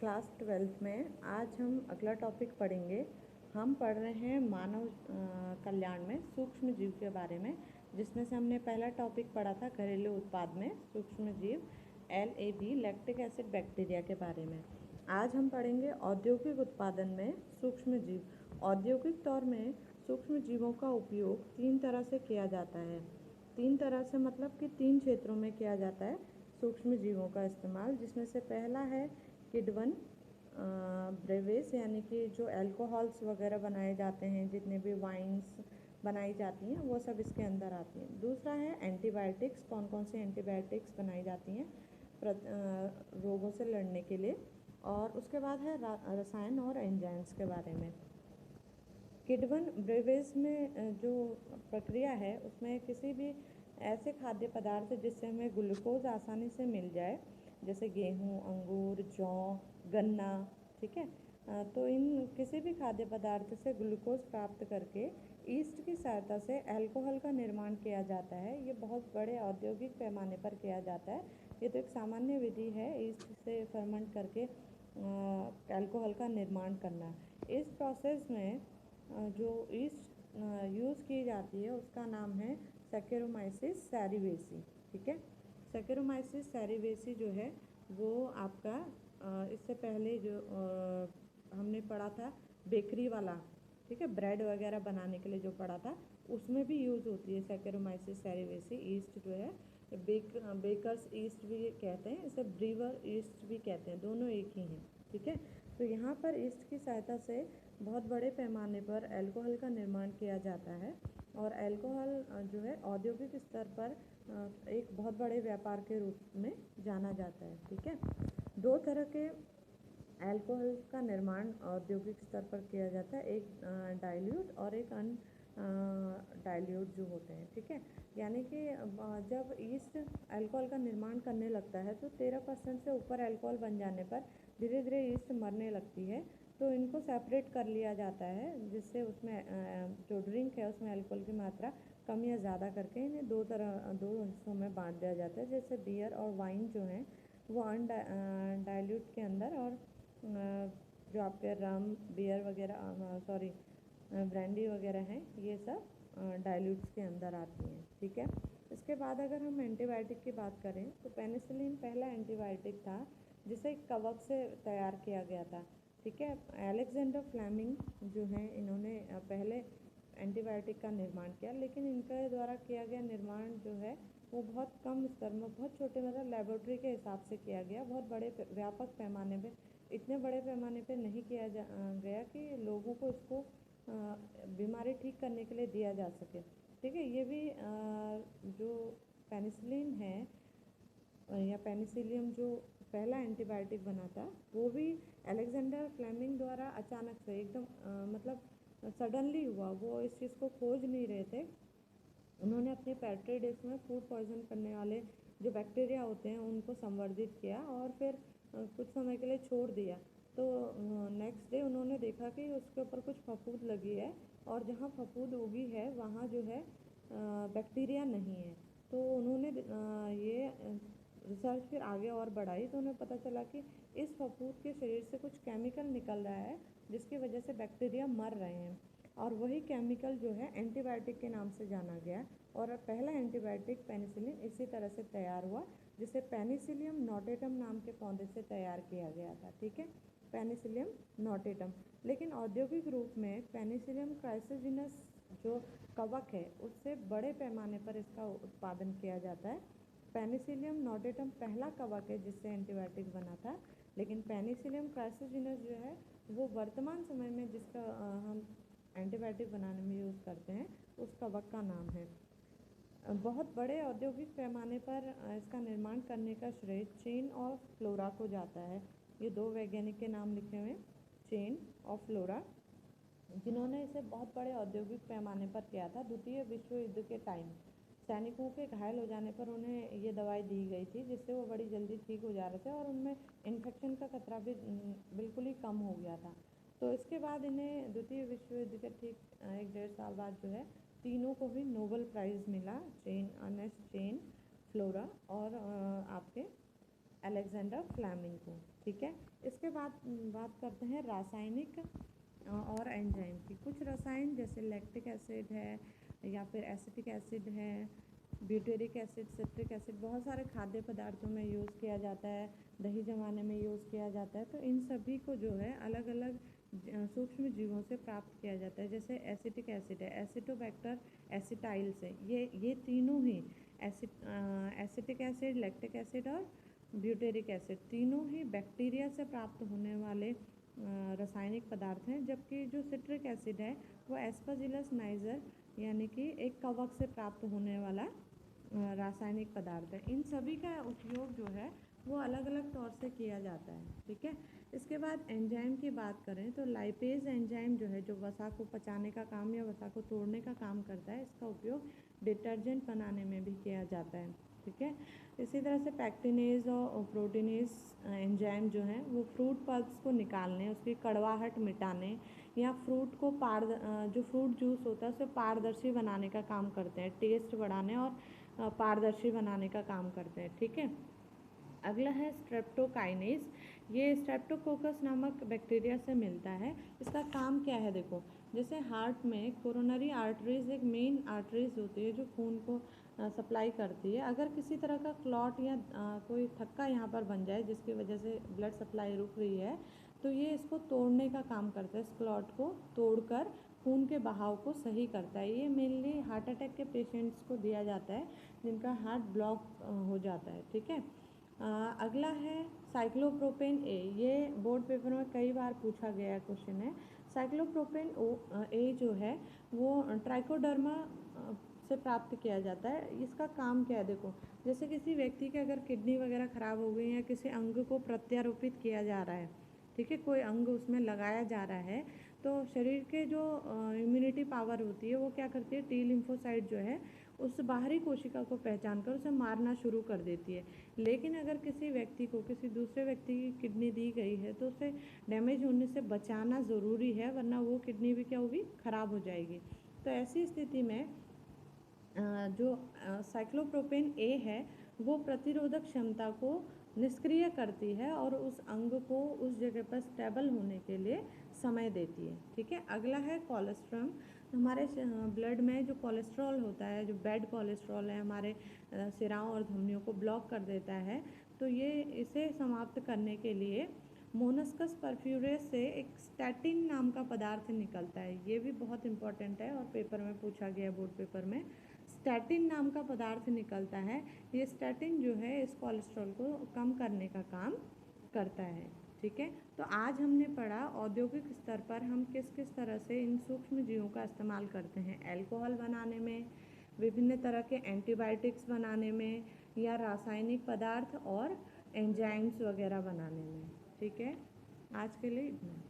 Class 12th में आज हम अगला टॉपिक पढ़ेंगे। हम पढ़ रहे हैं मानव कल्याण में सूक्ष्म जीव के बारे में, जिसमें से हमने पहला टॉपिक पढ़ा था घरेलू उत्पाद में सूक्ष्म जीव LAB लैक्टिक एसिड बैक्टीरिया के बारे में। आज हम पढ़ेंगे औद्योगिक उत्पादन में सूक्ष्म जीव। औद्योगिक तौर में सूक्ष्म जीवों का उपयोग 3 तरह से किया जाता है। 3 तरह से मतलब कि 3 क्षेत्रों में किया जाता है सूक्ष्म जीवों का इस्तेमाल, जिसमें से पहला है किण्वन ब्रेवेस, यानी कि जो अल्कोहल्स वगैरह बनाए जाते हैं, जितने भी वाइन्स बनाई जाती हैं वो सब इसके अंदर आती हैं। दूसरा है एंटीबायोटिक्स, कौन कौन सी एंटीबायोटिक्स बनाई जाती हैं रोगों से लड़ने के लिए। और उसके बाद है रसायन और एंजाइम्स के बारे में। किण्वन ब्रेवेस में जो प्रक्रिया है उसमें किसी भी ऐसे खाद्य पदार्थ जिससे हमें ग्लूकोज आसानी से मिल जाए, जैसे गेहूँ, अंगूर, जौ, गन्ना, ठीक है, तो इन किसी भी खाद्य पदार्थ से ग्लूकोज प्राप्त करके ईस्ट की सहायता से अल्कोहल का निर्माण किया जाता है। ये बहुत बड़े औद्योगिक पैमाने पर किया जाता है। ये तो एक सामान्य विधि है ईस्ट से फर्मेंट करके अल्कोहल का निर्माण करना। इस प्रोसेस में जो ईस्ट यूज़ की जाती है उसका नाम है सैक्चारोमाइसिस सेरेविसी, ठीक है। सैक्चारोमाइसिस सेरेविसी जो है वो आपका इससे पहले जो हमने पढ़ा था बेकरी वाला, ठीक है, ब्रेड वगैरह बनाने के लिए जो पढ़ा था उसमें भी यूज़ होती है सैक्चारोमाइसिस सेरेविसी ईस्ट जो है। बेकर्स ईस्ट भी कहते हैं, इसे ब्रीवर ईस्ट भी कहते हैं, दोनों एक ही हैं, ठीक है। तो यहाँ पर ईस्ट की सहायता से बहुत बड़े पैमाने पर अल्कोहल का निर्माण किया जाता है, और अल्कोहल जो है औद्योगिक स्तर पर एक बहुत बड़े व्यापार के रूप में जाना जाता है, ठीक है। 2 तरह के अल्कोहल का निर्माण औद्योगिक स्तर पर किया जाता है, एक डाइल्यूट और एक डाइल्यूट जो होते हैं, ठीक है। यानी कि जब ईस्ट अल्कोहल का निर्माण करने लगता है तो 13% से ऊपर अल्कोहल बन जाने पर धीरे धीरे ईस्ट मरने लगती है, तो इनको सेपरेट कर लिया जाता है, जिससे उसमें जो ड्रिंक है उसमें अल्कोहल की मात्रा कम या ज़्यादा करके इन्हें दो हिस्सों में बांट दिया जाता है। जैसे बियर और वाइन जो हैं वो डाइल्यूट के अंदर, और जो आपके रम, बियर वगैरह, सॉरी ब्रांडी वगैरह हैं, ये सब डाइल्यूट्स के अंदर आती हैं, ठीक है। इसके बाद अगर हम एंटीबायोटिक की बात करें तो पेनिसिलिन पहला एंटीबायोटिक था जिसे कवक से तैयार किया गया था, ठीक है। अलेक्जेंडर फ्लेमिंग जो हैं इन्होंने पहले एंटीबायोटिक का निर्माण किया, लेकिन इनके द्वारा किया गया निर्माण जो है वो बहुत कम स्तर में, बहुत छोटे मतलब लेबोरेटरी के हिसाब से किया गया, बहुत बड़े व्यापक पैमाने पे, इतने बड़े पैमाने पे नहीं किया गया कि लोगों को इसको बीमारी ठीक करने के लिए दिया जा सके, ठीक है। ये भी जो पेनिसिलिन है या पेनिसिलियम जो पहला एंटीबायोटिक बना था वो भी अलेक्जेंडर फ्लेमिंग द्वारा अचानक से एकदम मतलब सडनली हुआ। वो इस चीज़ को खोज नहीं रहे थे, उन्होंने अपने पेट्री डिश में फूड पॉइजन करने वाले जो बैक्टीरिया होते हैं उनको संवर्धित किया और फिर कुछ समय के लिए छोड़ दिया। तो नेक्स्ट डे उन्होंने देखा कि उसके ऊपर कुछ फफूंद लगी है, और जहाँ फफूंद उगी है वहाँ जो है बैक्टीरिया नहीं है। तो उन्होंने ये रिसर्च फिर आगे और बढ़ाई, तो उन्हें पता चला कि इस फफूंद के शरीर से कुछ केमिकल निकल रहा है जिसकी वजह से बैक्टीरिया मर रहे हैं, और वही केमिकल जो है एंटीबायोटिक के नाम से जाना गया। और पहला एंटीबायोटिक पेनिसिलिन इसी तरह से तैयार हुआ, जिसे पेनिसिलियम नोटेटम नाम के पौधे से तैयार किया गया था, ठीक है, पेनिसिलियम नोटेटम। लेकिन औद्योगिक रूप में पेनिसिलियम क्राइसिजिनस जो कवक है उससे बड़े पैमाने पर इसका उत्पादन किया जाता है। पेनिसिलियम नोटेटम पहला कवक है जिससे एंटीबायोटिक बना था, लेकिन पेनिसिलियम क्राइसिजिनस जो है वो वर्तमान समय में जिसका हम एंटीबायोटिक बनाने में यूज़ करते हैं उस कवक का नाम है। बहुत बड़े औद्योगिक पैमाने पर इसका निर्माण करने का श्रेय चेन ऑफ फ्लोरा को जाता है। ये 2 वैज्ञानिक के नाम लिखे हुए, चेन ऑफ फ्लोरा, जिन्होंने इसे बहुत बड़े औद्योगिक पैमाने पर किया था। द्वितीय विश्व युद्ध के टाइम सैनिकों के घायल हो जाने पर उन्हें ये दवाई दी गई थी, जिससे वो बड़ी जल्दी ठीक हो जा रहे थे और उनमें इन्फेक्शन का खतरा भी बिल्कुल ही कम हो गया था। तो इसके बाद इन्हें द्वितीय विश्व युद्ध के ठीक 1-1.5 साल बाद जो है तीनों को भी नोबेल प्राइज़ मिला, चेन, अर्नेस्ट चेन, फ्लोरा और आपके अलेक्जेंडर फ्लेमिंग को, ठीक है। इसके बाद बात करते हैं रासायनिक और एंजाइम की। कुछ रसायन जैसे लैक्टिक एसिड है या फिर एसिटिक एसिड है, ब्यूटेरिक एसिड, सिट्रिक एसिड, बहुत सारे खाद्य पदार्थों में यूज़ किया जाता है, दही जमाने में यूज़ किया जाता है। तो इन सभी को जो है अलग अलग सूक्ष्म जीवों से प्राप्त किया जाता है। जैसे एसिटिक एसिड है, एसिटोबैक्टर एसिटाइल से, ये तीनों ही एसिटिक एसिड, लैक्टिक एसिड और ब्यूटेरिक एसिड तीनों ही बैक्टीरिया से प्राप्त होने वाले रासायनिक पदार्थ हैं। जबकि जो सिट्रिक एसिड है वो एस्परजिलस नाइजर यानी कि एक कवक से प्राप्त होने वाला रासायनिक पदार्थ है। इन सभी का उपयोग जो है वो अलग अलग तौर से किया जाता है, ठीक है। इसके बाद एंजाइम की बात करें तो लाइपेज एंजाइम जो है, जो वसा को पचाने का काम या वसा को तोड़ने का काम करता है, इसका उपयोग डिटर्जेंट बनाने में भी किया जाता है, ठीक है। इसी तरह से पैक्टिनेज और प्रोटीनेज एंजाइम जो हैं वो फ्रूट पल्प्स को निकालने, उसकी कड़वाहट मिटाने या फ्रूट को जो फ्रूट जूस होता है उसे पारदर्शी बनाने का काम करते हैं, टेस्ट बढ़ाने और पारदर्शी बनाने का काम करते हैं, ठीक है। अगला है स्ट्रेप्टोकाइनेज। ये स्ट्रेप्टोकोकस नामक बैक्टीरिया से मिलता है। इसका काम क्या है देखो, जैसे हार्ट में कोरोनरी आर्टरीज एक मेन आर्टरीज होती है जो खून को सप्लाई करती है। अगर किसी तरह का क्लॉट या कोई थक्का यहाँ पर बन जाए जिसकी वजह से ब्लड सप्लाई रुक रही है, तो ये इसको तोड़ने का काम करता है। इस क्लॉट को तोड़कर खून के बहाव को सही करता है। ये मेनली हार्ट अटैक के पेशेंट्स को दिया जाता है जिनका हार्ट ब्लॉक हो जाता है, ठीक है। अगला है साइक्लोप्रोपेन ए। ये बोर्ड पेपर में कई बार पूछा गया क्वेश्चन है। साइक्लोप्रोपेन ए जो है वो ट्राइकोडर्मा से प्राप्त किया जाता है। इसका काम क्या है देखो, जैसे किसी व्यक्ति के अगर किडनी वगैरह ख़राब हो गई या किसी अंग को प्रत्यारोपित किया जा रहा है, ठीक है, कोई अंग उसमें लगाया जा रहा है, तो शरीर के जो इम्यूनिटी पावर होती है वो क्या करती है, टी लिम्फोसाइट जो है उस बाहरी कोशिका को पहचान कर उसे मारना शुरू कर देती है। लेकिन अगर किसी व्यक्ति को किसी दूसरे व्यक्ति की किडनी दी गई है तो उसे डैमेज होने से बचाना ज़रूरी है, वरना वो किडनी भी क्या होगी, ख़राब हो जाएगी। तो ऐसी स्थिति में जो साइक्लोप्रोपेन ए है वो प्रतिरोधक क्षमता को निष्क्रिय करती है और उस अंग को उस जगह पर स्टेबल होने के लिए समय देती है, ठीक है। अगला है कोलेस्ट्रम। हमारे ब्लड में जो कोलेस्ट्रॉल होता है, जो बैड कोलेस्ट्रॉल है, हमारे सिराओं और धमनियों को ब्लॉक कर देता है। तो ये इसे समाप्त करने के लिए मोनस्कस परफ्यूरेस से एक स्टैटिन नाम का पदार्थ निकलता है। ये भी बहुत इंपॉर्टेंट है और पेपर में पूछा गया, बोर्ड पेपर में। स्टैटिन नाम का पदार्थ निकलता है। ये स्टैटिन जो है इस कोलेस्ट्रॉल को कम करने का काम करता है, ठीक है। तो आज हमने पढ़ा औद्योगिक स्तर पर हम किस किस तरह से इन सूक्ष्म जीवों का इस्तेमाल करते हैं, अल्कोहल बनाने में, विभिन्न तरह के एंटीबायोटिक्स बनाने में, या रासायनिक पदार्थ और एंजाइम्स वगैरह बनाने में, ठीक है। आज के लिए इतना।